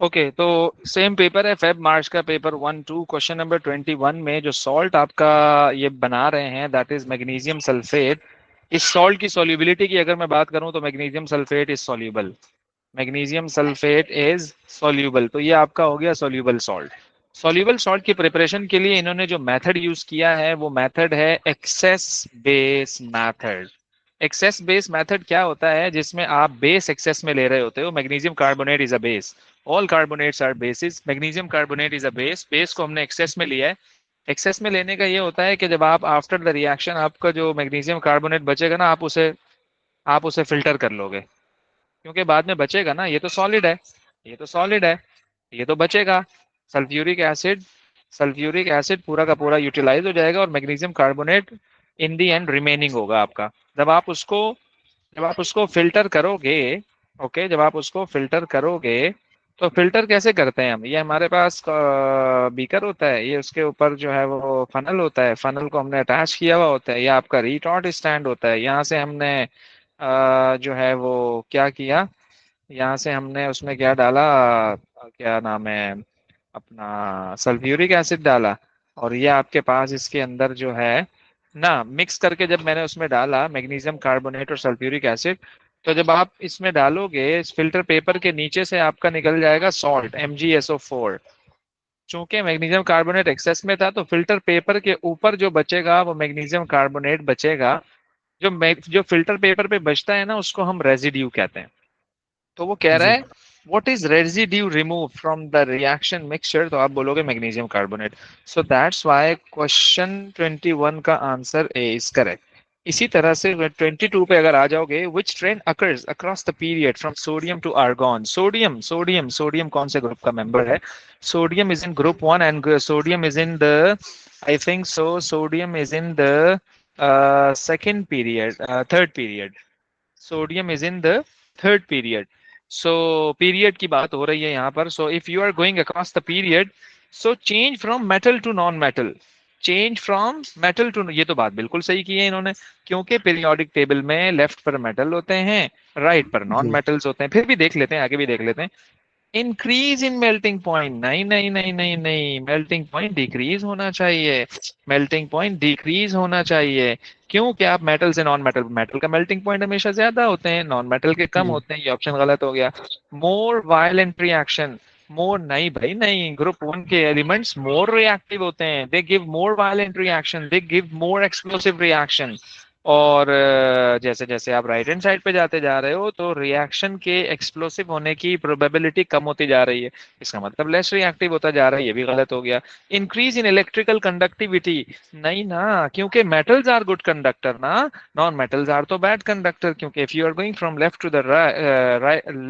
Okay, तो same paper है, Feb March का पेपर 1-2, क्वेश्चन नंबर 21 में जो सॉल्ट आपका ये बना रहे हैं दैट इज मैग्नीशियम सल्फेट। इस सॉल्ट की सॉल्युबिलिटी की अगर मैं बात करूं तो magnesium sulphate is soluble. Magnesium sulphate is soluble, तो ये आपका हो गया सॉल्यूबल सॉल्ट। सॉल्यूबल सॉल्ट की प्रिपरेशन के लिए इन्होंने जो मेथड यूज किया है वो मेथड है excess base method. Excess base method क्या होता है, जिसमें आप बेस एक्सेस में ले रहे होते हो। Magnesium carbonate is a base, all carbonates are bases, magnesium carbonate is a base, base को हमने एक्सेस में लिया है। एक्सेस में लेने का ये होता है कि जब आप आफ्टर द रिएक्शन आपका जो मैग्नीशियम कार्बोनेट बचेगा ना, आप उसे फिल्टर कर लोगे, क्योंकि बाद में बचेगा ना, ये तो सॉलिड है, ये तो सॉलिड है, ये तो बचेगा। सल्फ्यूरिक एसिड, सल्फ्यूरिक एसिड पूरा का पूरा यूटिलाइज हो जाएगा और magnesium carbonate in the and remaining होगा आपका। जब आप उसको जब आप उसको फिल्टर करोगे, ओके, जब आप उसको फिल्टर करोगे तो फिल्टर कैसे करते हैं हम, ये हमारे पास बीकर होता है, ये उसके ऊपर जो है वो फनल होता है, फनल को हमने अटैच किया हुआ होता है, या आपका रीटॉट स्टैंड होता है, यहाँ से हमने जो है वो क्या किया, यहाँ से हमने उसमें क्या डाला, क्या नाम है अपना, सल्फ्यूरिक एसिड डाला। और ये आपके पास इसके अंदर जो है ना, मिक्स करके जब मैंने उसमें डाला मैग्नीशियम कार्बोनेट और सल्फ्यूरिक एसिड, तो जब आप इसमें डालोगे इस फिल्टर पेपर के नीचे से आपका निकल जाएगा सॉल्ट MgSO4। चूंकि मैग्नीशियम कार्बोनेट एक्सेस में था तो फिल्टर पेपर के ऊपर जो बचेगा वो मैग्नीशियम कार्बोनेट बचेगा। जो फिल्टर पेपर पे बचता है ना उसको हम रेजिड्यू कहते हैं। तो वो कह रहा जी। है what is residue remove from the reaction mixture, तो आप बोलोगे magnesium carbonate. So that's why question 21 का आंसर ए इज करेक्ट। इसी तरह से 22 पे अगर आ जाओगे, which trend occurs across the period from sodium to argon. Sodium sodium sodium कौन से ग्रुप का मेंबर है? Sodium is in group 1 and sodium is in the, I think so, sodium is in the second period, third period. Sodium is in the third period. So period की बात हो रही है यहाँ पर। So if you are going across the period, so change from metal to non metal, change from metal to, ये तो बात बिल्कुल सही की है इन्होंने, क्योंकि पीरियोडिक टेबल में लेफ्ट पर मेटल होते हैं, राइट पर नॉन जी। मेटल्स होते हैं। फिर भी देख लेते हैं, आगे भी देख लेते हैं। इंक्रीज इन मेल्टिंग पॉइंट, नहीं नहीं नहीं नहीं नहीं, मेल्टिंग पॉइंट डिक्रीज होना चाहिए, मेल्टिंग पॉइंट डिक्रीज होना चाहिए। क्यों? क्या आप मेटल से नॉन मेटल, मेटल का मेल्टिंग पॉइंट हमेशा ज्यादा होते हैं, नॉन मेटल के कम जी। होते हैं, ये ऑप्शन गलत हो गया। मोर वायलेंट रिएक्शन, मोर नहीं भाई नहीं, ग्रुप 1 के एलिमेंट्स मोर रिएक्टिव होते हैं, they give more violent reaction, they give more explosive reaction. और जैसे जैसे आप राइट हैंड साइड पे जाते जा रहे हो तो रिएक्शन के एक्सप्लोसिव होने की प्रोबेबिलिटी कम होती जा रही है, इसका मतलब लेस रिएक्टिव होता जा रहा है, ये भी गलत हो गया। इंक्रीज इन इलेक्ट्रिकल कंडक्टिविटी, नहीं ना, क्योंकि मेटल्स आर गुड कंडक्टर ना, नॉन मेटल्स आर तो बैड कंडक्टर, क्योंकि if you are going from left to the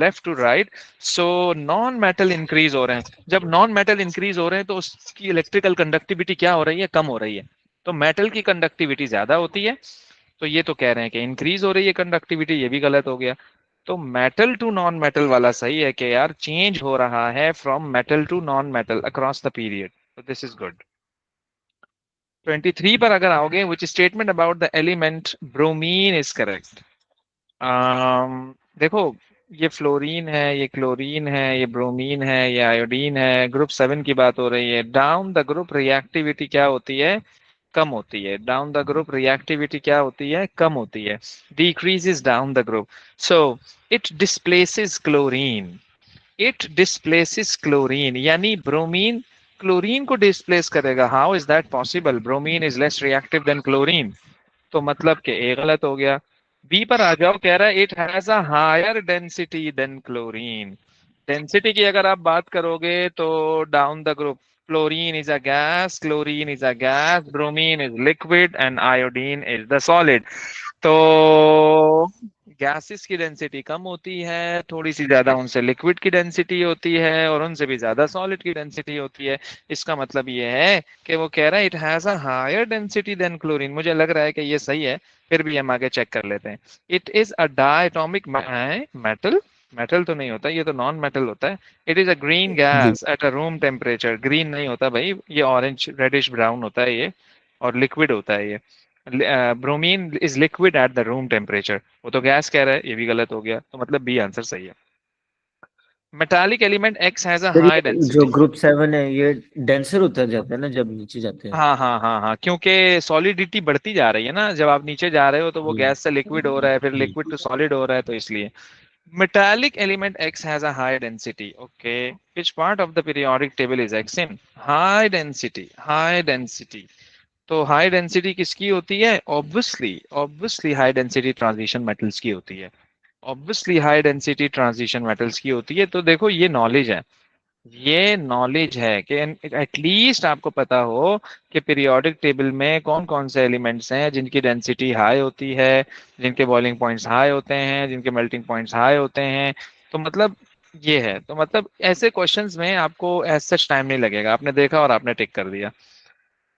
left to right, so non metal increase हो रहे हैं। जब नॉन मेटल इंक्रीज हो रहे हैं तो उसकी इलेक्ट्रिकल कंडक्टिविटी क्या हो रही है? कम हो रही है। तो मेटल की कंडक्टिविटी ज्यादा होती है, तो ये तो कह रहे हैं कि इंक्रीज हो रही है कंडक्टिविटी, ये भी गलत हो गया। तो मेटल टू नॉन मेटल वाला सही है कि यार चेंज हो रहा है from metal to non metal across the period, तो दिस इज गुड। 23 पर अगर आओगे, which statement about the element bromine is correct. देखो, ये फ्लोरीन है, ये क्लोरीन है, ये ब्रोमीन है, ये आयोडीन है, ग्रुप 7 की बात हो रही है। डाउन द ग्रुप रिएक्टिविटी क्या होती है? कम होती है। डाउन द ग्रुप रिएक्टिविटी क्या होती है? कम होती है। decreases down the group. So it displaces chlorine, it displaces chlorine, यानी ब्रोमीन क्लोरीन को डिस्प्लेस करेगा। How is that possible? Bromine is less reactive than chlorine, तो मतलब कि ए गलत हो गया। बी पर आ जाओ, कह रहा है it has a higher density than chlorine. Density की अगर आप बात करोगे तो down the group, chlorine is a gas, chlorine is a gas, bromine is liquid and iodine is the solid. तो गैसेस की डेंसिटी कम होती है, थोड़ी सी ज्यादा उनसे लिक्विड की डेंसिटी होती है और उनसे भी ज्यादा सॉलिड की डेंसिटी होती है। इसका मतलब ये है कि वो कह रहा है it has a higher density than chlorine. मुझे लग रहा है कि ये सही है, फिर भी हम आगे चेक कर लेते हैं। It is a diatomic metal, metal तो नहीं होता, ये तो नॉन मेटल होता है। इट इज अ ग्रीन जी। Gas at a room temperature, green नहीं होता भाई, ये ऑरेंज रेडिश ब्राउन होता है ये, और लिक्विड होता है ये। Bromine is liquid at the room temperature, वो तो गैस कह रहा है, ये भी गलत हो गया, तो मतलब बी आंसर सही है। Metallic element x has a sir high ये जो डेंसिटी। ग्रुप 7 है ये डेंसर उतर जाता है ना जब नीचे जाते हैं। हाँ हाँ हाँ हाँ, क्योंकि सॉलिडिटी बढ़ती जा रही है ना, जब आप नीचे जा रहे हो तो वो जी गैस से लिक्विड हो रहा है, फिर जी। लिक्विड टू सॉलिड हो रहा है, तो इसलिए metallic element X has a high density. Okay. Which part of the periodic table is X in? High density. High density. तो हाई डेंसिटी किसकी होती है? Obviously high density transition metals की होती है। Obviously high density transition metals की होती है। तो देखो ये नॉलेज है, ये नॉलेज है कि एटलीस्ट आपको पता हो कि पीरियोडिक टेबल में कौन कौन से एलिमेंट्स हैं जिनकी डेंसिटी हाई होती है, जिनके बॉइलिंग पॉइंट्स हाई होते हैं, जिनके मेल्टिंग पॉइंट्स हाई होते हैं। तो मतलब ये है, तो मतलब ऐसे क्वेश्चंस में आपको एज सच टाइम नहीं लगेगा, आपने देखा और आपने टिक कर दिया।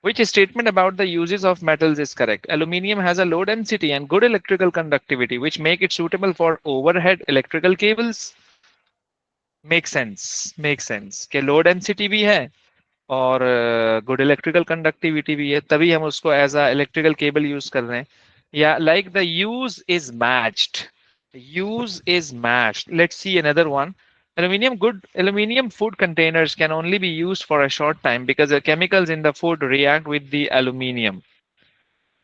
Which statement about the uses of metals is correct? Aluminium has a low density and good electrical conductivity, which make it suitable for overhead electrical cables. Make sense कि low density भी है और गुड इलेक्ट्रिकल कंडक्टिविटी भी है, तभी हम उसको as a electrical cable use कर रहे हैं। या like the use is matched. Let's see another one. Aluminium food containers can only be used for a short time because the chemicals in the food react with the aluminium.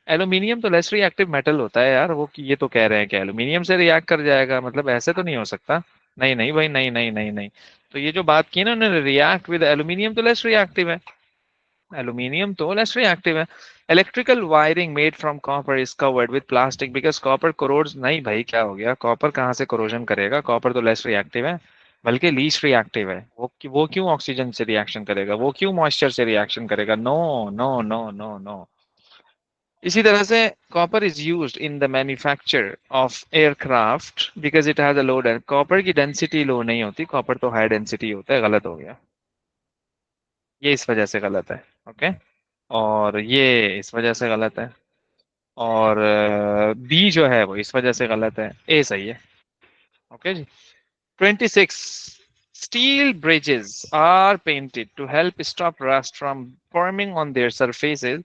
Aluminium तो less reactive metal होता है यार, वो ये तो कह रहे हैं कि एल्यूमिनियम से रिएक्ट कर जाएगा, मतलब ऐसे तो नहीं हो सकता। नहीं नहीं भाई, नहीं नहीं नहीं नहीं। तो ये जो बात की ना उन्होंने, रिएक्ट विद एल्यूमिनियम, तो लेस रिएक्टिव है। एल्यूमिनियम तो लेस रिएक्टिव है। Electrical wiring made from copper is covered with plastic because copper corrodes. नहीं भाई, क्या हो गया, कॉपर कहाँ से कोरोजन करेगा, कॉपर तो लेस रिएक्टिव है, बल्कि लीस्ट रिएक्टिव है। वो क्यों ऑक्सीजन से रिएक्शन करेगा, वो क्यों मॉइस्चर से रिएक्शन करेगा? No no no no no. इसी तरह से copper is used in the manufacture of aircraft because it has a low density. Copper की डेंसिटी लो नहीं होती, कॉपर तो हाई डेंसिटी होता है। गलत हो गया, ये इस वजह से गलत है। ओके, और ये इस वजह से गलत है, और बी जो है वो इस वजह से गलत है, ए सही है। Okay ji. 26, steel bridges are painted to help stop rust from forming on their surfaces.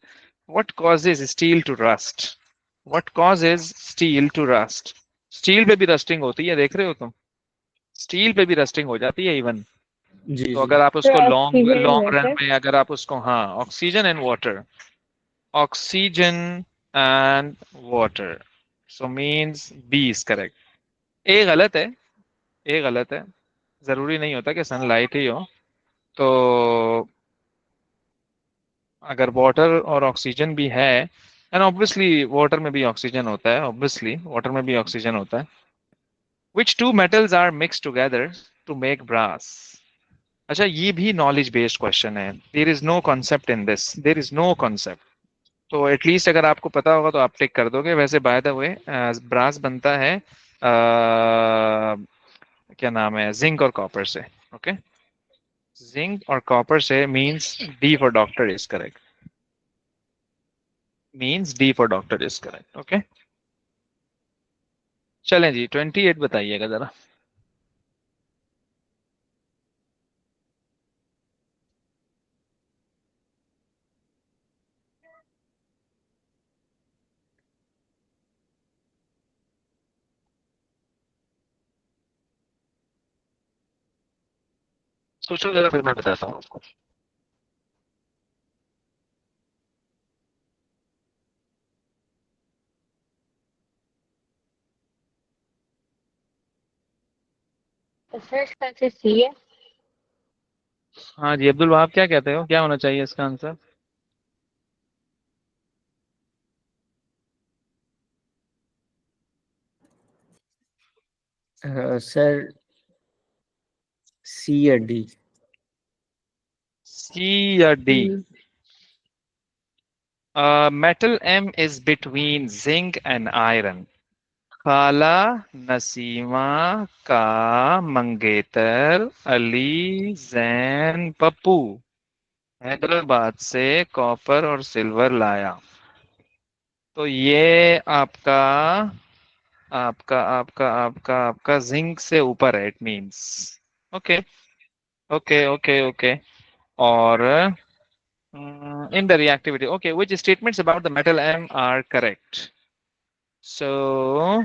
What causes steel to rust? What causes steel to rust? Steel पे भी रस्टिंग होती है, देख रहे हो तुम, स्टील पे भी रस्टिंग हो जाती है इवन। जी तो जी। अगर आप तो उसको long oxygen and long run water. में, अगर आप उसको, हाँ, oxygen and water, oxygen and water, so means B is correct. A गलत है, ए गलत है। जरूरी नहीं होता कि सनलाइट ही हो। तो अगर वाटर और ऑक्सीजन भी है, एंड ऑब्वियसली वाटर में भी ऑक्सीजन होता है, ऑब्वियसली वाटर में भी ऑक्सीजन होता है। Which two metals are mixed together to make brass? अच्छा, ये भी नॉलेज बेस्ड क्वेश्चन है। There is no concept in this, there is no concept. तो एटलीस्ट अगर आपको पता होगा तो आप टिक कर दोगे। वैसे बाय द वे ब्रास बनता है क्या नाम है, जिंक और कॉपर से। ओके, जिंक और कॉपर से, means D for doctor is correct, means D for doctor is correct. Okay, चलें जी, 28 बताइएगा जरा। सोचो जरा, फिर मैं बताता हूँ आपको। सर इसका आंसर सी है। हाँ जी अब्दुल वहाब, क्या कहते हो, क्या होना चाहिए इसका आंसर? सर सी या डी। सी या D? Hmm. Metal M is between zinc and iron. खाला नसीमा का मंगेतर अली जैन पप्पू हैदराबाद से कॉपर और सिल्वर लाया। तो ये आपका आपका आपका आपका आपका जिंक से ऊपर है, it means. Okay okay okay okay. और in the reactivity, okay, which statements about the metal M are correct? So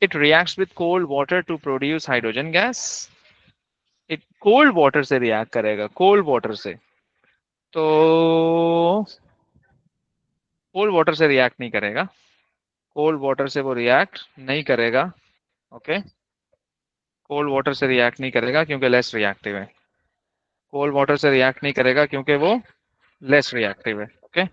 it reacts with cold water to produce hydrogen gas. Cold water से react करेगा, cold water से। तो cold water से react नहीं करेगा, cold water से वो react नहीं करेगा। ओके, कोल्ड वाटर से रिएक्ट नहीं करेगा क्योंकि लेस रिएक्टिव है। कोल्ड वाटर से रिएक्ट नहीं करेगा क्योंकि वो लेस रिएक्टिव है। ओके,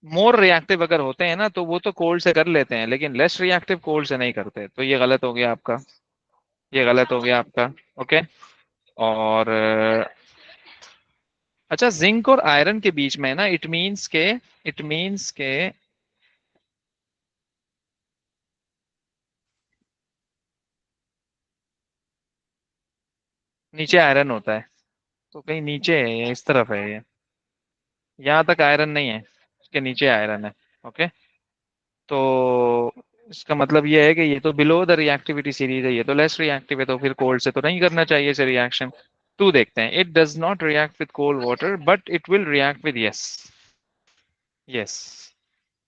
मोर रिएक्टिव अगर होते हैं ना तो वो तो कोल्ड से कर लेते हैं, लेकिन लेस रिएक्टिव कोल्ड से नहीं करते। तो ये गलत हो गया आपका, ये गलत हो गया आपका। ओके, और अच्छा, जिंक और आयरन के बीच में है ना, इट मीन्स के नीचे आयरन होता है। तो कहीं नीचे है, ये इस तरफ है ये, यहाँ तक आयरन नहीं है, इसके नीचे आयरन है। ओके, तो इसका मतलब ये है कि ये तो बिलो द रिएक्टिविटी सीरीज है, ये तो लेस रिएक्टिव है, तो फिर कोल्ड से तो नहीं करना चाहिए इसे रिएक्शन। टू देखते हैं, it does not react with cold water but it will react with yes, yes,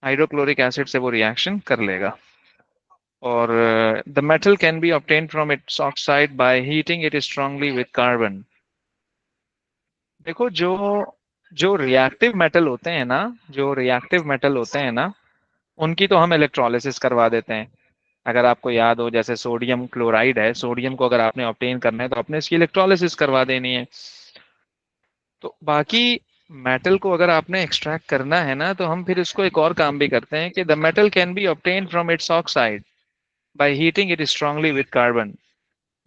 hydrochloric acid से वो रिएक्शन कर लेगा। और the metal can be obtained from its oxide by heating it strongly with carbon. देखो, जो जो reactive metal होते हैं ना, जो रिएक्टिव मेटल होते हैं ना, उनकी तो हम इलेक्ट्रोलिसिस करवा देते हैं। अगर आपको याद हो, जैसे सोडियम क्लोराइड है, सोडियम को अगर आपने ऑब्टेन करना है तो आपने इसकी इलेक्ट्रोलिसिस करवा देनी है। तो बाकी मेटल को अगर आपने एक्सट्रैक्ट करना है ना, तो हम फिर इसको एक और काम भी करते हैं कि the metal can be obtain from its oxide by heating it strongly with carbon.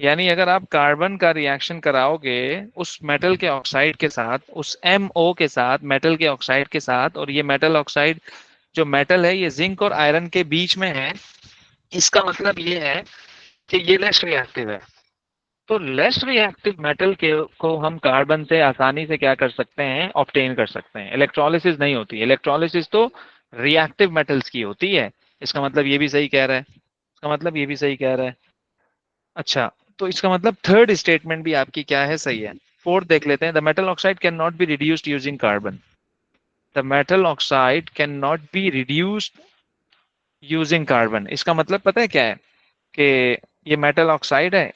यानी अगर आप कार्बन का रिएक्शन कराओगे उस मेटल के ऑक्साइड के साथ, उस MO के साथ, मेटल के ऑक्साइड के साथ, और ये मेटल ऑक्साइड जो मेटल है ये जिंक और आयरन के बीच में है, इसका मतलब ये है कि ये लेस रिएक्टिव है। तो लेस रिएक्टिव मेटल के को हम कार्बन से आसानी से क्या कर सकते हैं, ऑब्टेन कर सकते हैं। इलेक्ट्रोलिसिस नहीं होती, इलेक्ट्रोलिसिस तो रिएक्टिव मेटल्स की होती है। इसका मतलब ये भी सही कह रहा है, इसका मतलब ये भी सही कह रहा है। अच्छा, तो इसका मतलब थर्ड स्टेटमेंट भी आपकी क्या है, सही है। फोर्थ देख लेते हैं, the metal oxide can not be reduced using carbon. The metal oxide can not be reduced using carbon, इसका मतलब पता है क्या है, कि ये मेटल ऑक्साइड है,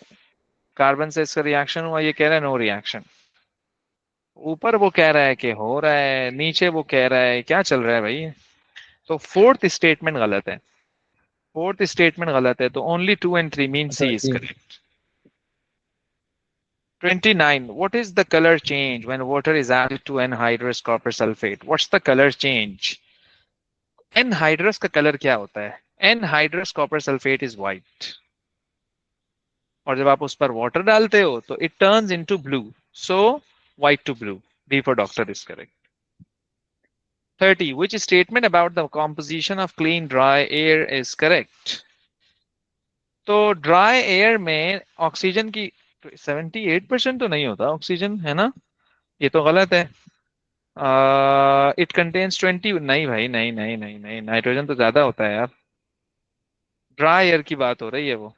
कार्बन से इसका रिएक्शन हुआ, ये कह रहा है नो रिएक्शन। ऊपर वो कह रहा है कि हो रहा है, नीचे वो कह रहा है, क्या चल रहा है भाई। तो फोर्थ स्टेटमेंट गलत है, फोर्थ स्टेटमेंट गलत है। तो only 2 and 3 mean C is जी। Correct. 29. What is the color change when water is added to anhydrous copper sulfate? What's the color change? Anhydrous का कलर क्या होता है? Anhydrous copper sulfate is white. और जब आप उस पर वाटर डालते हो तो it turns into blue. So white to blue. D for doctor is correct. 30. Which statement about the composition of clean dry air is correct? तो ड्राई एयर में ऑक्सीजन की 78% तो नहीं होता ऑक्सीजन, है ना? ये तो गलत है। इट कंटेन्स 20, नहीं भाई, नहीं नहीं नहीं नहीं, नाइट्रोजन तो ज्यादा होता है यार। ड्राई एयर की बात हो रही है वो।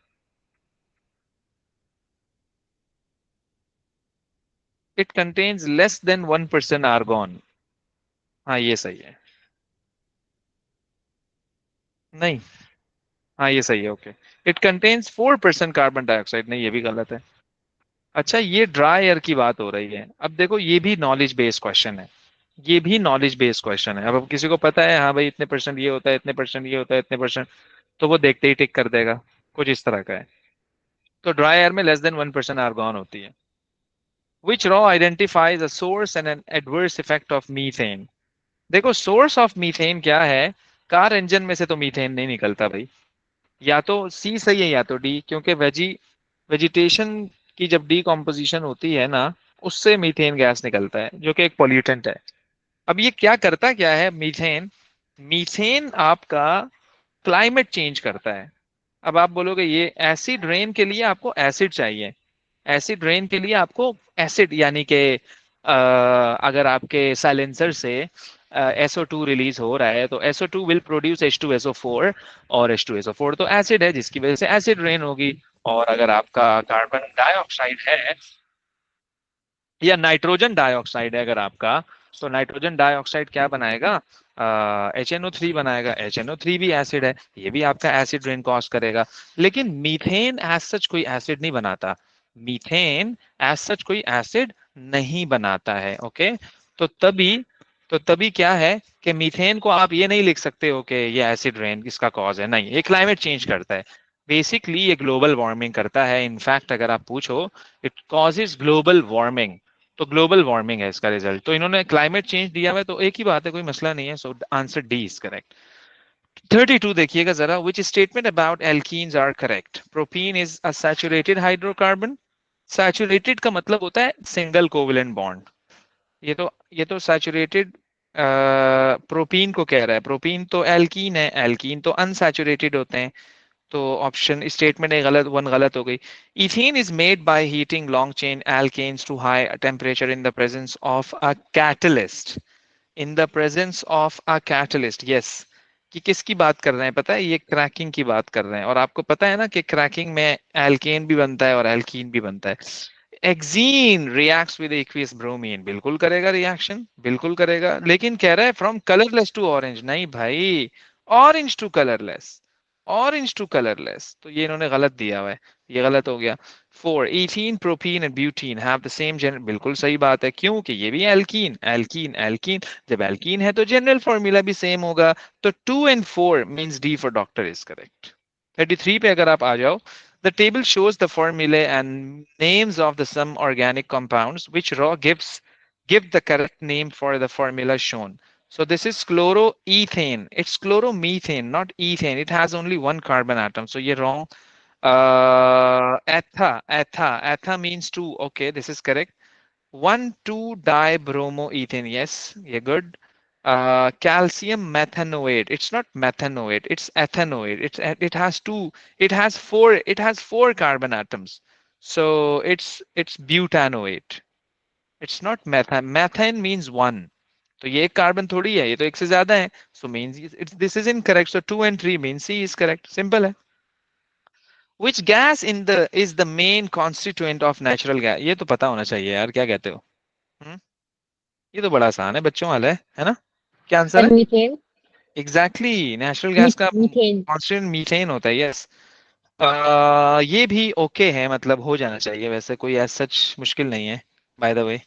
It contains less than 1% argon. हाँ ये सही है, नहीं, हाँ ये सही है। Okay, it contains 4% carbon dioxide, नहीं ये भी गलत है। अच्छा, ये ड्राई एयर की बात हो रही है। अब देखो, ये भी नॉलेज बेस्ड क्वेश्चन है, ये भी नॉलेज बेस्ड क्वेश्चन है। अब किसी को पता है, हाँ भाई इतने परसेंट ये होता है, इतने परसेंट ये होता है, इतने परसेंट, तो वो देखते ही टिक कर देगा, कुछ इस तरह का है। तो ड्राई एयर में लेस देन 1% आर्गोन होती है। Which raw identifies a source and an adverse effect of methane? देखो, सोर्स ऑफ मीथेन क्या है, कार इंजन में से तो मीथेन नहीं निकलता भाई। या तो सी सही है या तो डी, क्योंकि वेजिटेशन की जब डीकॉम्पोजिशन होती है ना, उससे मीथेन गैस निकलता है जो कि एक पॉल्यूटेंट है। अब ये क्या करता क्या है मीथेन, मीथेन आपका क्लाइमेट चेंज करता है। अब आप बोलोगे ये एसिड रेन के लिए आपको एसिड चाहिए, एसिड रेन के लिए आपको एसिड, यानी कि अगर आपके साइलेंसर से SO2 रिलीज हो रहा है तो SO2 विल प्रोड्यूस H2SO4, और H2SO4 तो एसिड है जिसकी वजह से एसिड रेन होगी। और अगर आपका कार्बन डाइऑक्साइड है या नाइट्रोजन डाइऑक्साइड है अगर आपका, तो नाइट्रोजन डाइऑक्साइड क्या बनाएगा, HNO3 बनाएगा। HNO3 भी एसिड है, ये भी आपका एसिड रेन कॉज करेगा। लेकिन मीथेन एज सच कोई एसिड नहीं बनाता। मीथेन एज सच कोई एसिड नहीं बनाता है। ओके, तो तभी क्या है कि मीथेन को आप ये नहीं लिख सकते हो कि ये एसिड रेन इसका कॉज है, नहीं, ये क्लाइमेट चेंज करता है। बेसिकली ये ग्लोबल वार्मिंग करता है। इनफैक्ट अगर आप पूछो इट कॉजेज ग्लोबल वार्मिंग, तो ग्लोबल वार्मिंग है इसका रिजल्ट। तो इन्होंने क्लाइमेट चेंज दिया हुआ है, तो एक ही बात है, कोई मसला नहीं है। So answer D is correct. 32 देखिएगा जरा, which statement about alkenes are correct? Propene is a saturated hydrocarbon. Saturated का मतलब होता है सिंगल कोवेलेंट बॉन्ड। ये तो सैचुरेटेड प्रोपीन को कह रहा है। प्रोपीन तो एल्कीन है, एल्कीन तो अनसैचुरेटेड होते हैं। तो ऑप्शन स्टेटमेंट एक गलत, वन गलत हो गई। Ethane is made by heating long chain alkanes to high temperature in the presence of a catalyst. In the presence of a catalyst, yes. कि किसकी बात कर रहे हैं पता है? ये क्रैकिंग की बात कर रहे हैं। और आपको पता है ना कि क्रैकिंग में एल्केन भी बनता है और एल्कीन भी बनता है। एक्जीन रिएक्ट्स विद एक्वियस ब्रोमीन, बिल्कुल करेगा रिएक्शन, बिल्कुल करेगा। लेकिन कह रहा है फ्रॉम कलरलेस टू ऑरेंज, नहीं भाई, orange to colourless, orange to colourless. तो ये इन्होंने गलत दिया हुआ है, ये गलत हो गया। 4 ethene propene and butene have the same general, बिल्कुल सही बात है, क्योंकि ये भी एल्कीन, एल्कीन एल्कीन, जब एल्कीन है तो जनरल फॉर्मूला भी सेम होगा। तो 2 and 4 means D for doctor is correct. 33 पे अगर आप आ जाओ, the table shows the formulae and names of the some organic compounds which raw give the correct name for the formula shown. So this is chloroethane. It's chloromethane, not ethane. It has only one carbon atom. So you're wrong. Etha means two. Okay, this is correct. 1,2-dibromoethane. Yes, you're good. Calcium methanoate. It's not methanoate. It's ethanoate. It has two. It has four. It has four carbon atoms. So it's butanoate. It's not methane. Methane means one. तो ये एक carbon थोड़ी है, ये तो एक से ज्यादा है। So means it's this is incorrect. So 2 and 3 means C is correct. Simple है। Which gas in the is the main constituent of natural gas? ये तो पता होना चाहिए यार, क्या कहते हो? हम्म? ये तो बड़ा आसान है, बच्चों वाला है ना? क्या आंसर सर है? मीथेन। एग्जैक्टली, नेचुरल गैस का मीथेन। कॉन्स्टेंट मीथेन होता है, यस। ये भी ओके है, मतलब हो जाना चाहिए, वैसे कोई ऐसा सच मुश्किल नहीं है, by the way.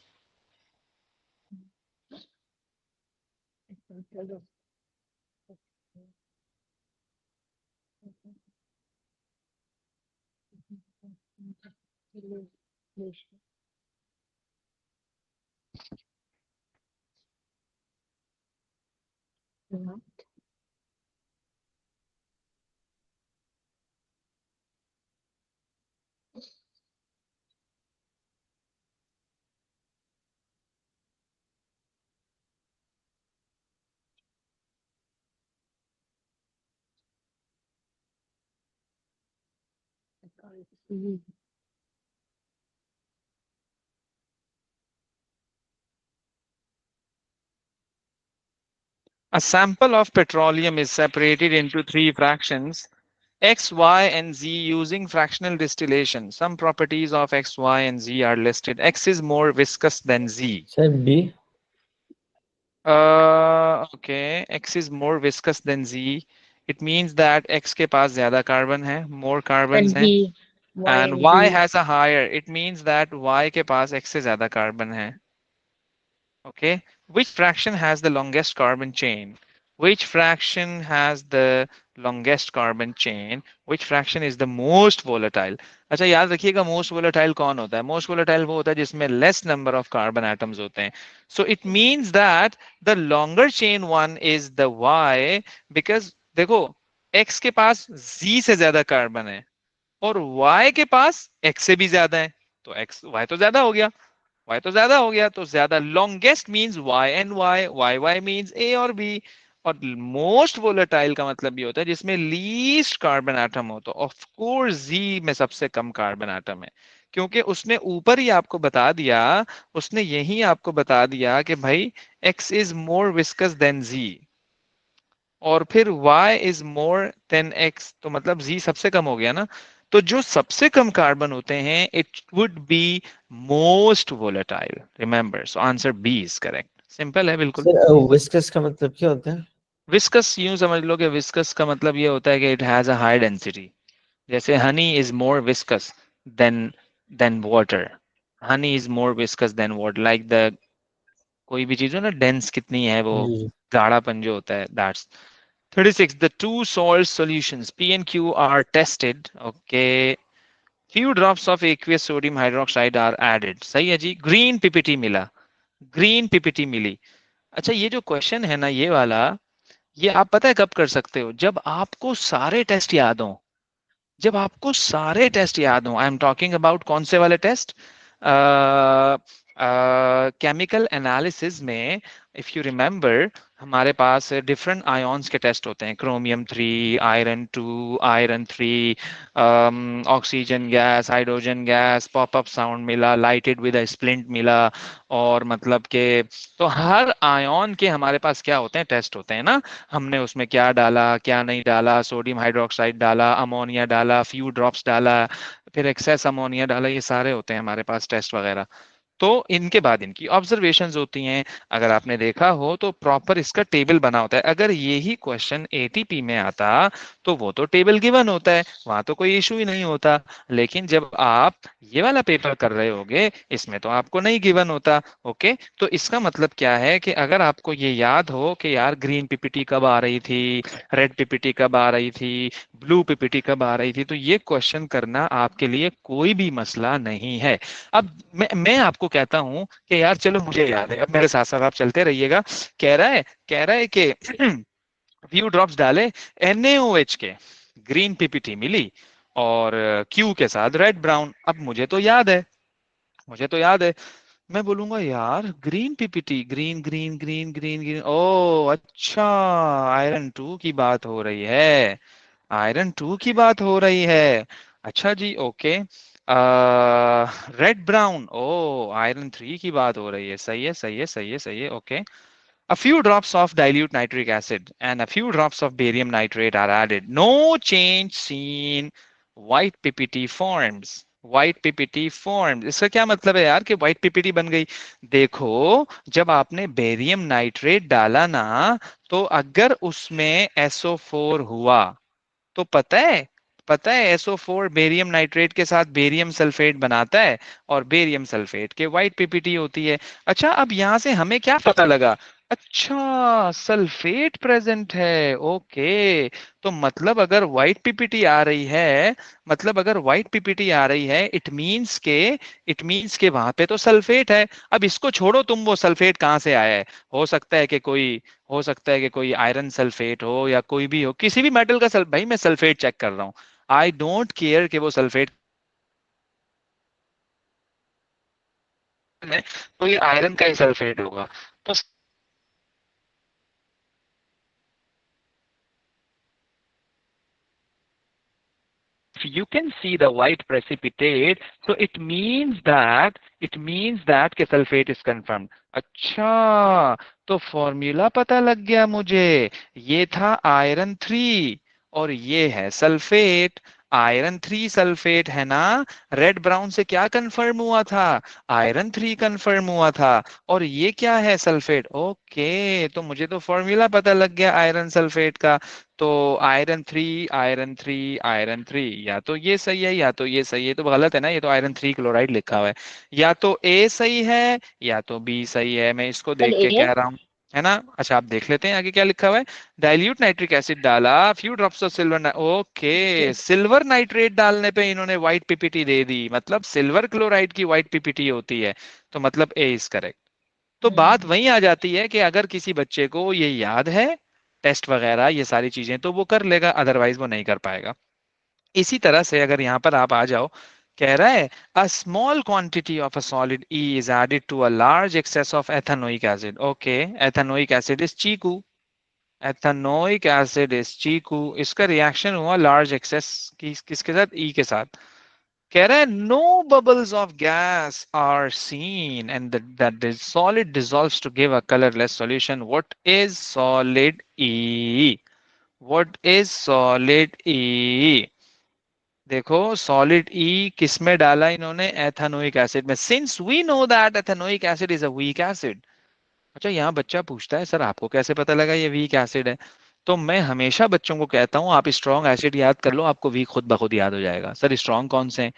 A sample of petroleum is separated into three fractions X, Y, and Z using fractional distillation. Some properties of X, Y, and Z are listed. X is more viscous than Z. Sir B. Okay, X is more viscous than Z. It means that X के पास ज़्यादा carbon है, more carbons हैं, जी। Y and and Y जी। has a higher. It means that Y के पास X से ज़्यादा carbon है. Okay, which fraction has the longest carbon chain? Which fraction has the longest carbon chain? Which fraction is the most volatile? अच्छा याद रखिएगा, most volatile कौन होता है? Most volatile वो होता है जिसमें less number of carbon atoms होते हैं. So it means that the longer chain one is the Y, because देखो X के पास Z से ज्यादा कार्बन है और Y के पास X से भी ज्यादा है, तो X Y तो ज्यादा हो गया, y तो ज्यादा हो गया, तो ज्यादा longest means y and y means a और b, और मोस्ट वोलेटाइल का मतलब ये होता है जिसमें लीस्ट कार्बन एटम हो, तो ऑफ कोर्स z में सबसे कम कार्बन एटम है, क्योंकि उसने ऊपर ही आपको बता दिया, उसने यही आपको बता दिया कि भाई x is more viscous than z, और फिर y is more than x, तो मतलब z सबसे कम हो गया ना। तो जो सबसे कम कार्बन होते हैं it would be most volatile, remember. So answer B is correct, simple है बिल्कुल। सर विस्कस का मतलब क्या होता है? विस्कस यूं समझ लो कि विस्कस का मतलब ये होता है कि it has a high density, जैसे honey is more viscous than than water, honey is more viscous than water, like the कोई भी चीज हो ना डेंस कितनी है वो, जी। गाढ़ापन जो होता है, that's 36. The two salt solutions P and Q are tested. Okay. Few drops of aqueous sodium hydroxide are added. सही है जी, ग्रीन पीपीटी मिला, ग्रीन पीपीटी मिली। अच्छा ये जो क्वेश्चन है ना ये वाला, ये आप पता है कब कर सकते हो, जब आपको सारे टेस्ट याद हो, जब आपको सारे टेस्ट याद हो। आई एम टॉकिंग अबाउट कौन से वाले टेस्ट, केमिकल एनालिसिस में इफ यू रिमेंबर हमारे पास डिफरेंट आयोन्स के टेस्ट होते हैं, chromium 3, iron 2, iron 3, oxygen gas, hydrogen gas, popup sound मिला, लाइटेड विद अ स्प्लिंट मिला, और मतलब के तो हर आयन के हमारे पास क्या होते हैं, टेस्ट होते हैं ना, हमने उसमें क्या डाला क्या नहीं डाला, सोडियम हाइड्रोक्साइड डाला, अमोनिया डाला, फ्यू ड्रॉप्स डाला, फिर एक्सेस अमोनिया डाला, ये सारे होते हैं हमारे पास टेस्ट वगैरह। तो इनके बाद इनकी ऑब्जर्वेशंस होती हैं। अगर आपने देखा हो तो प्रॉपर इसका टेबल बना होता है। अगर यही क्वेश्चन एटीपी में आता तो वो तो टेबल गिवन होता है, वहां तो कोई इशू ही नहीं होता। लेकिन जब आप ये वाला पेपर कर रहे होगे इसमें तो आपको नहीं गिवन होता। ओके, तो इसका मतलब क्या है कि अगर आपको ये याद हो कि यार ग्रीन पीपीटी कब आ रही थी, रेड पीपीटी कब आ रही थी, ब्लू पीपीटी कब आ रही थी, तो ये क्वेश्चन करना आपके लिए कोई भी मसला नहीं है। अब मैं आपको कहता हूं कि यार चलो मुझे याद है, अब मेरे साथ साथ आप चलते रहिएगा। कह रहा है कि फ्यू ड्रॉप्स डाले NaOH के, ग्रीन पीपीटी मिली, और क्यू के साथ रेड ब्राउन। अब मुझे तो याद है, मुझे तो याद है, मैं बोलूंगा यार green PPT, green green green green green, ओ अच्छा, आयरन 2 की बात हो रही है, आयरन 2 की बात हो रही है। अच्छा जी, ओके। रेड ब्राउन, ओ आयरन 3 की बात हो रही है, सही है सही है सही है सही है, okay. A few drops of dilute nitric acid and a few drops of barium nitrate are added. No change seen. White PPT forms. White PPT form, इसका क्या मतलब है यार कि व्हाइट पीपीटी बन गई। देखो जब आपने बेरियम नाइट्रेट डाला ना, तो अगर उसमें SO4 हुआ तो पता है SO4 बेरियम नाइट्रेट के साथ बेरियम सल्फेट बनाता है, और बेरियम सल्फेट के व्हाइट पीपीटी होती है। अच्छा अब यहां से हमें क्या पता लगा, अच्छा सल्फेट प्रेजेंट है, ओके। तो मतलब अगर व्हाइट पीपीटी आ रही है, मतलब अगर व्हाइट पीपीटी आ रही है, इट मींस के वहां पे तो सल्फेट है। अब इसको छोड़ो तुम, वो सल्फेट कहाँ से आया है, हो सकता है कि कोई हो सकता है कि कोई आयरन सल्फेट हो या कोई भी हो, किसी भी मेटल का भाई मैं सल्फेट चेक कर रहा हूँ, आई डोंट केयर कि वो सल्फेट है तो ये आयरन का ही सल्फेट होगा। तो you can see the white precipitate, so it means that के सल्फेट is confirmed। अच्छा, तो फॉर्मूला पता लग गया मुझे, ये था आयरन 3 और ये है सल्फेट। आयरन 3 सल्फेट है ना, रेड ब्राउन से क्या कंफर्म हुआ था, आयरन 3 कंफर्म हुआ था, और ये क्या है सल्फेट। ओके, तो मुझे तो फॉर्मूला पता लग गया आयरन सल्फेट का। तो आयरन 3, आयरन 3, आयरन 3, या तो ये सही है या तो ये सही है, तो गलत है ना, ये तो आयरन 3 क्लोराइड लिखा हुआ है। या तो ए सही है या तो बी सही है, मैं इसको सर देख के ए। कह रहा हूँ, है ना। अच्छा आप देख लेते हैं आगे क्या लिखा हुआ है। डाइल्यूट नाइट्रिक एसिड डाला, few drops of silver, okay, silver nitrate डालने पे इन्होंने व्हाइट पीपीटी दे दी, मतलब सिल्वर क्लोराइड की व्हाइट पीपीटी होती है, तो मतलब ए इज करेक्ट। तो बात वहीं आ जाती है कि अगर किसी बच्चे को ये याद है टेस्ट वगैरह ये सारी चीजें तो वो कर लेगा, अदरवाइज वो नहीं कर पाएगा। इसी तरह से अगर यहाँ पर आप आ जाओ, कह रहा है a small quantity of a solid E is added to a large excess of ethanoic acid. Okay, ethanoic acid is चीकू, एथेनोइक एसिड इज चीकू, इसका रिएक्शन हुआ लार्ज एक्सेस किसके साथ, ई के साथ। कह रहा है no bubbles of gas are seen and that solid dissolves to give a colourless solution. What is solid E, what is solid E. देखो सॉलिड ई किस में डाला इन्होंने, एथेनोइक एसिड में, since we know that ethanoic acid is a weak acid. अच्छा यहाँ बच्चा पूछता है सर आपको कैसे पता लगा ये वीक एसिड है। तो मैं हमेशा बच्चों को कहता हूँ आप स्ट्रॉन्ग एसिड याद कर लो, आपको वीक खुद ब खुद याद हो जाएगा। सर स्ट्रॉन्ग कौन से हैं,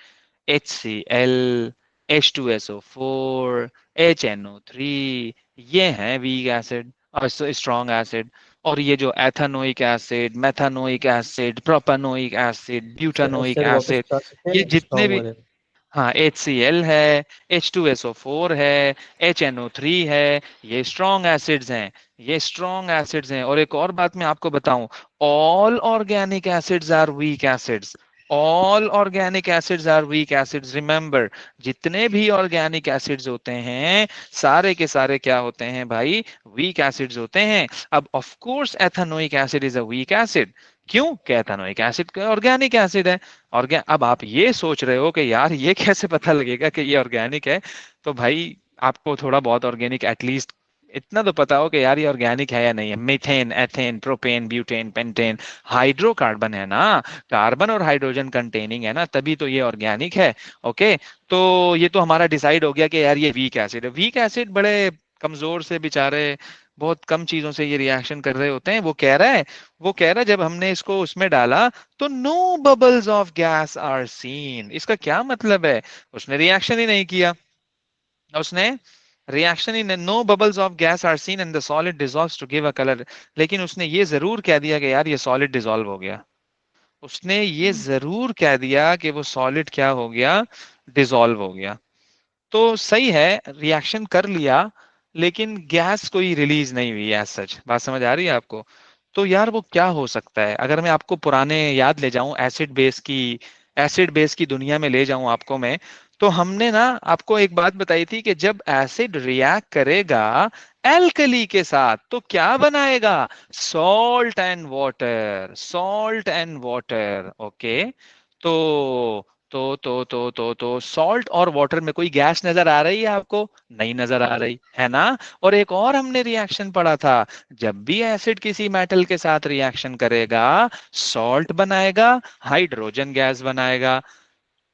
HCl, H2SO4, HNO3, ये हैं वीक एसिड और स्ट्रॉन्ग एसिड। और ये जो ethanoic acid, methanoic acid, propanoic acid, butanoic sir वापस एसिड, बता सकते ये हैं जितने स्ट्रॉन्ग भी, वाले? हाँ HCl है, H2SO4 है, HNO3 है, ये स्ट्रॉन्ग एसिड्स हैं। ये स्ट्रॉन्ग एसिड्स हैं। और एक और बात मैं आपको बताऊं, all organic acids are weak acids. All organic acids are weak acids, remember. जितने भी ऑर्गेनिक एसिड्स होते हैं, सारे के सारे क्या होते हैं भाई? वीक एसिड्स होते हैं। अब of course ethanoic acid is a weak acid. क्यों? क्या एथेनोइक एसिड ऑर्गेनिक एसिड है। अब आप ये सोच रहे हो कि यार ये कैसे पता लगेगा कि ये ऑर्गेनिक है? तो भाई आपको थोड़ा बहुत ऑर्गेनिक एटलीस्ट इतना तो पता हो कि यार ये ऑर्गेनिक है या नहीं है। Methane, ethane, propane, butane, pentane, hydrocarbon है ना, कार्बन और हाइड्रोजन कंटेनिंग है ना, तभी तो ये ऑर्गेनिक है। ओके, तो ये तो हमारा डिसाइड हो गया कि यार ये वीक एसिड है। वीक एसिड बड़े कमजोर से बेचारे, बहुत कम चीजों से ये रिएक्शन कर रहे होते हैं। वो कह रहा है जब हमने इसको उसमें डाला तो no bubbles of gas are seen. इसका क्या मतलब है? उसने रिएक्शन ही नहीं किया। उसने रिएक्शन ही, no bubbles of gas are seen and the solid dissolves to give a colour. लेकिन उसने ये जरूर कह दिया कि यार ये सॉलिड डिसॉल्व हो गया। उसने ये जरूर कह दिया कि वो सॉलिड क्या हो गया? डिसॉल्व हो गया। तो सही है, रिएक्शन कर लिया, लेकिन गैस कोई रिलीज नहीं हुई एज सच। बात समझ आ रही है आपको? तो यार वो क्या हो सकता है? अगर मैं आपको पुराने याद ले जाऊं, एसिड बेस की दुनिया में ले जाऊं आपको मैं, तो हमने ना आपको एक बात बताई थी कि जब एसिड रिएक्ट करेगा एल्कली के साथ तो क्या बनाएगा? Salt and water, salt and water. Okay, तो तो सॉल्ट और वाटर में कोई गैस नजर आ रही है आपको? नहीं नजर आ रही है ना। और एक और हमने रिएक्शन पढ़ा था, जब भी एसिड किसी मेटल के साथ रिएक्शन करेगा, सॉल्ट बनाएगा, हाइड्रोजन गैस बनाएगा,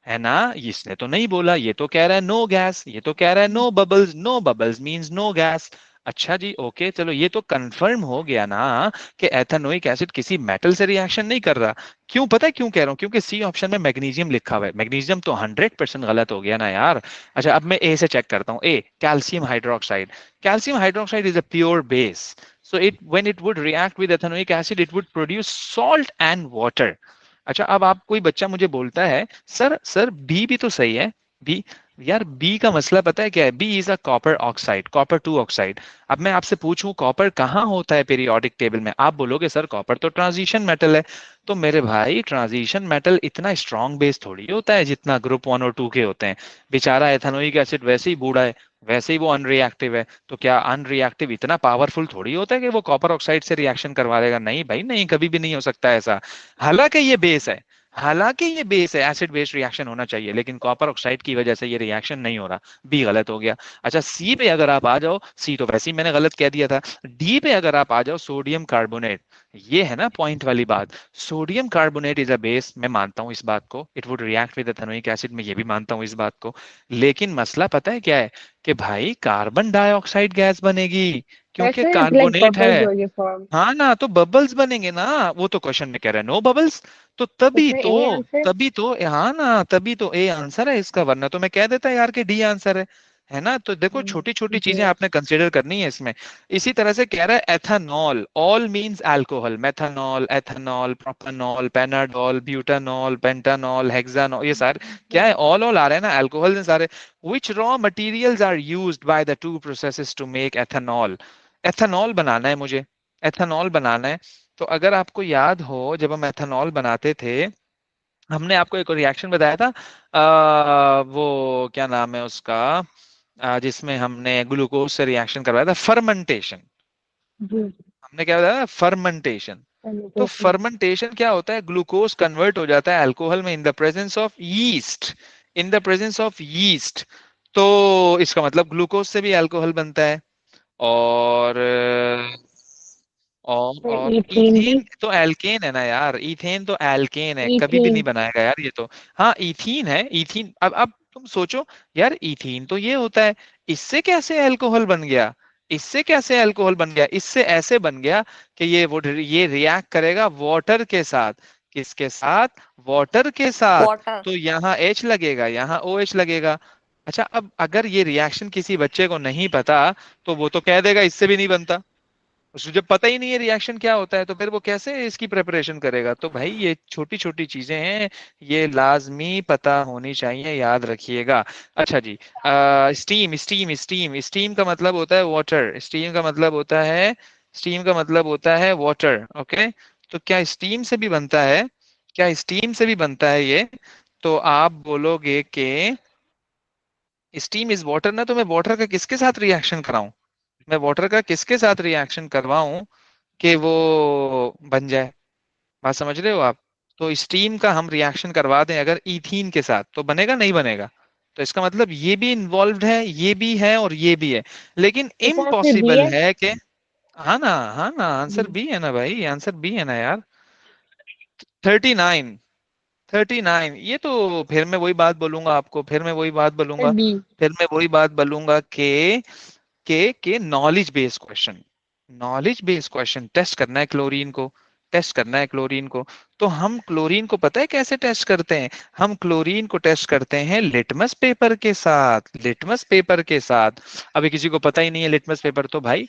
है ना। इसने तो नहीं बोला, ये तो कह रहा है नो गैस, ये तो कह रहा है no bubbles. No bubbles means no gas. अच्छा जी, ओके, चलो ये तो कंफर्म हो गया ना कि एथेनोइक एसिड किसी मेटल से रिएक्शन नहीं कर रहा। क्यों? पता है क्यों कह रहा हूँ? क्योंकि सी ऑप्शन में मैग्नीशियम लिखा हुआ है। मैग्नीशियम तो 100% गलत हो गया ना यार। अच्छा, अब मैं ए से चेक करता हूँ। A, calcium hydroxide. Calcium hydroxide is a pure base, so it when it would react with ethanoic acid it would produce salt and water. अच्छा, अब आप कोई बच्चा मुझे बोलता है सर बी भी तो सही है। बी, यार बी का मसला पता है क्या है? B is a copper oxide, copper 2 oxide. अब मैं आपसे पूछूं कॉपर कहाँ होता है पीरियोडिक टेबल में? आप बोलोगे सर कॉपर तो ट्रांजिशन मेटल है। तो मेरे भाई ट्रांजिशन मेटल इतना स्ट्रॉन्ग बेस थोड़ी होता है जितना ग्रुप 1 और 2 के होते हैं। बेचारा एथेनोइक एसिड वैसे ही बूढ़ा है, वैसे ही वो अनरिएक्टिव है। तो क्या अनरिएक्टिव इतना पावरफुल थोड़ी होता है कि वो कॉपर ऑक्साइड से रिएक्शन करवा देगा? नहीं भाई नहीं, कभी भी नहीं हो सकता ऐसा। हालांकि ये बेस है, हालांकि ये बेस है, एसिड बेस रिएक्शन होना चाहिए, लेकिन कॉपर ऑक्साइड की वजह से ये रिएक्शन नहीं हो रहा। बी गलत हो गया। अच्छा, सी पे अगर आप आ जाओ, सी तो वैसे ही मैंने गलत कह दिया था। डी पे अगर आप आ जाओ, सोडियम कार्बोनेट। ये है ना पॉइंट वाली बात। Sodium carbonate is a base, मैं मानता हूं इस बात को, it would react with ethanoic acid, मैं ये भी मानता हूं इस बात को। लेकिन मसला पता है क्या है? कि भाई कार्बन डाइऑक्साइड गैस बनेगी, क्योंकि Pressure is like कार्बोनेट है। bubbles will you form. हाँ ना, तो बबल्स बनेंगे ना। वो तो क्वेश्चन में कह रहा है नो बबल्स। तो तभी इसमें तो ए आंसर। तभी तो हाँ ना, तभी तो ए आंसर है इसका, वरना तो मैं कह देता यार कि डी आंसर है ना। तो देखो छोटी छोटी चीजें जी। आपने कंसीडर करनी है इसमें। इसी तरह से कह रहा है ethanol, all means alcohol, methanol, ethanol, propanol, Panadol, butanol, pentanol, hexanol, ये सारे क्या है? ऑल आ रहे हैं ना, अल्कोहल हैं सारे। Which raw materials are used by the two processes to make ethanol? Ethanol बनाना है मुझे, एथेनॉल बनाना है। तो अगर आपको याद हो, जब हम एथेनॉल बनाते थे, हमने आपको एक रिएक्शन बताया था, वो क्या नाम है उसका, जिसमें हमने ग्लूकोज से रिएक्शन करवाया था, फर्मेंटेशन। जी। हमने क्या बताया था? फर्मेंटेशन। तो Fermentation. फर्मेंटेशन क्या होता है? ग्लूकोज कन्वर्ट हो जाता है अल्कोहल में इन the presence of yeast, in the presence of yeast. तो इसका मतलब ग्लूकोज से भी अल्कोहल बनता है। और और Ethene भी। इथेन तो एल्केन है ना यार, इथेन तो एल्केन है, कभी भी Ethene. नहीं बनाएगा यार ये तो। हाँ इथीन है, इथीन। अब तुम सोचो यार, इथीन तो ये होता है, इससे कैसे अल्कोहल बन गया? इससे कैसे अल्कोहल बन गया? इससे ऐसे बन गया कि ये रिएक्ट करेगा वाटर के साथ। किसके साथ? वाटर के साथ। वाटर। तो यहाँ H लगेगा, यहाँ OH लगेगा। अच्छा, अब अगर ये रिएक्शन किसी बच्चे को नहीं पता तो वो तो कह देगा इससे भी नहीं बनता। उसको जब पता ही नहीं है रिएक्शन क्या होता है तो फिर वो कैसे इसकी प्रिपरेशन करेगा? तो भाई ये छोटी छोटी चीजें हैं, ये लाजमी पता होनी चाहिए, याद रखिएगा। अच्छा जी, स्टीम स्टीम स्टीम स्टीम का मतलब होता है वाटर। स्टीम का मतलब होता है, स्टीम का मतलब होता है वाटर। ओके, तो क्या स्टीम से भी बनता है? क्या स्टीम से भी बनता है ये? तो आप बोलोगे कि स्टीम इज वाटर ना, तो मैं वाटर का किसके साथ रिएक्शन कराऊं? मैं वाटर का किसके साथ रिएक्शन करवाऊं कि वो बन जाए? बात समझ रहे हो आप? तो स्टीम का हम रिएक्शन करवा दें अगर इथीन के साथ तो बनेगा, नहीं बनेगा? तो इसका मतलब ये भी इन्वॉल्व्ड है, ये भी है और ये भी है, लेकिन इसका आंसर बी इम्पॉसिबल है। है कि। हाँ ना, हाँ ना, आंसर बी। बी है ना भाई, आंसर बी है ना यार। 39, 39, ये तो फिर मैं वही बात बोलूंगा आपको, फिर मैं वही बात बोलूंगा, बी। फिर मैं वही बात बोलूंगा के knowledge based question, knowledge based question test करना है क्लोरीन को, टेस्ट करना है क्लोरीन को। तो हम क्लोरीन को पता है कैसे टेस्ट करते हैं? हम क्लोरीन को टेस्ट करते हैं लिटमस पेपर के साथ, लिटमस पेपर के साथ। अभी किसी को पता ही नहीं है लिटमस पेपर, तो भाई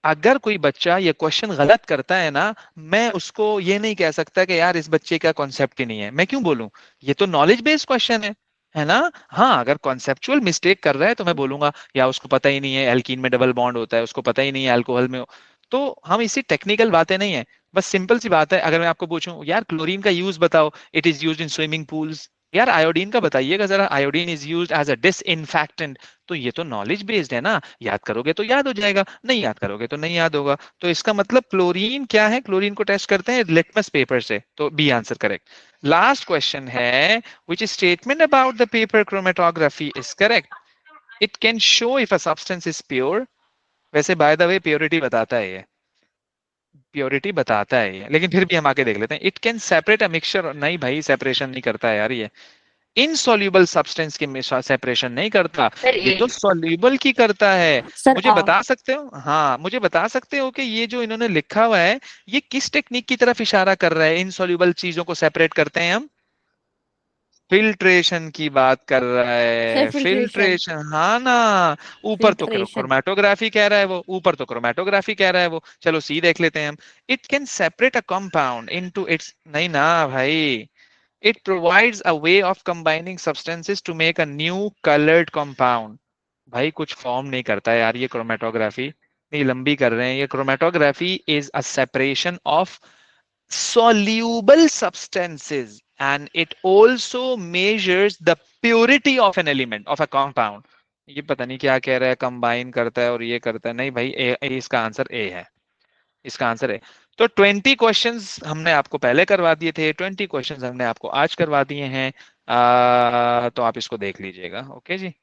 अगर कोई बच्चा ये क्वेश्चन गलत करता है ना, मैं उसको ये नहीं कह सकता कि यार इस बच्चे का कॉन्सेप्ट ही नहीं है, मैं क्यों बोलूं? ये तो नॉलेज बेस्ड क्वेश्चन है ना? हाँ, अगर कॉन्सेप्चुअल मिस्टेक कर रहा है तो मैं बोलूंगा या उसको पता ही नहीं है एल्कीन में डबल बॉन्ड होता है, उसको पता ही नहीं है अल्कोहल में तो हम इसी टेक्निकल बातें नहीं है, बस सिंपल सी बात है। अगर मैं आपको पूछूं यार क्लोरीन का यूज बताओ, it is used in swimming pools, यार आयोडीन का बताइएगा जरा, iodine is used as a disinfectant. तो ये तो नॉलेज बेस्ड है ना, याद करोगे तो याद हो जाएगा, नहीं याद करोगे तो नहीं याद होगा। तो इसका मतलब क्लोरीन क्या है? क्लोरीन को टेस्ट करते हैं लिटमस पेपर से, तो B answer correct. Last question है, which statement about the paper chromatography is correct? It can show if a substance is pure. वैसे बाय द वे प्योरिटी बताता है ये, प्योरिटी बताता है ये, लेकिन फिर भी हम आके देख लेते हैं। It can separate a mixture, नहीं भाई सेपरेशन नहीं करता है यार ये। इनसॉल्युबल सब्सटेंस की सेपरेशन नहीं करता, सर ये ए। तो सॉल्युबल की करता है। सर मुझे आ। बता सकते हो, हाँ मुझे बता सकते हो कि ये जो इन्होंने लिखा हुआ है ये किस टेक्निक की तरफ इशारा कर रहा है? इनसॉल्युबल चीजों को सेपरेट करते हैं हम, फिल्ट्रेशन की बात कर रहा सर है, फिल्ट्रेशन। फिल्ट्रेशन, हाँ ना। ऊपर तो फिल्ट्रेशन। क्रोमेटोग्राफी कह रहा है वो, ऊपर तो क्रोमेटोग्राफी कह रहा है वो, चलो सी देख लेते हैं हम। It can separate a compound into its, नहीं ना भाई। It provides a way of combining substances to make a new coloured compound. भाई कुछ फॉर्म नहीं करता है यार ये क्रोमेटोग्राफी, नहीं लंबी कर रहे हैं। ये chromatography is a separation of soluble substances and it also measures the purity of an element of a compound। ये पता नहीं क्या कह रहा है, कंबाइन करता है और ये करता है, नहीं भाई इसका आंसर ए है, इसका आंसर है। तो 20 क्वेश्चंस हमने आपको पहले करवा दिए थे, 20 क्वेश्चंस हमने आपको आज करवा दिए हैं। तो आप इसको देख लीजिएगा, ओके जी।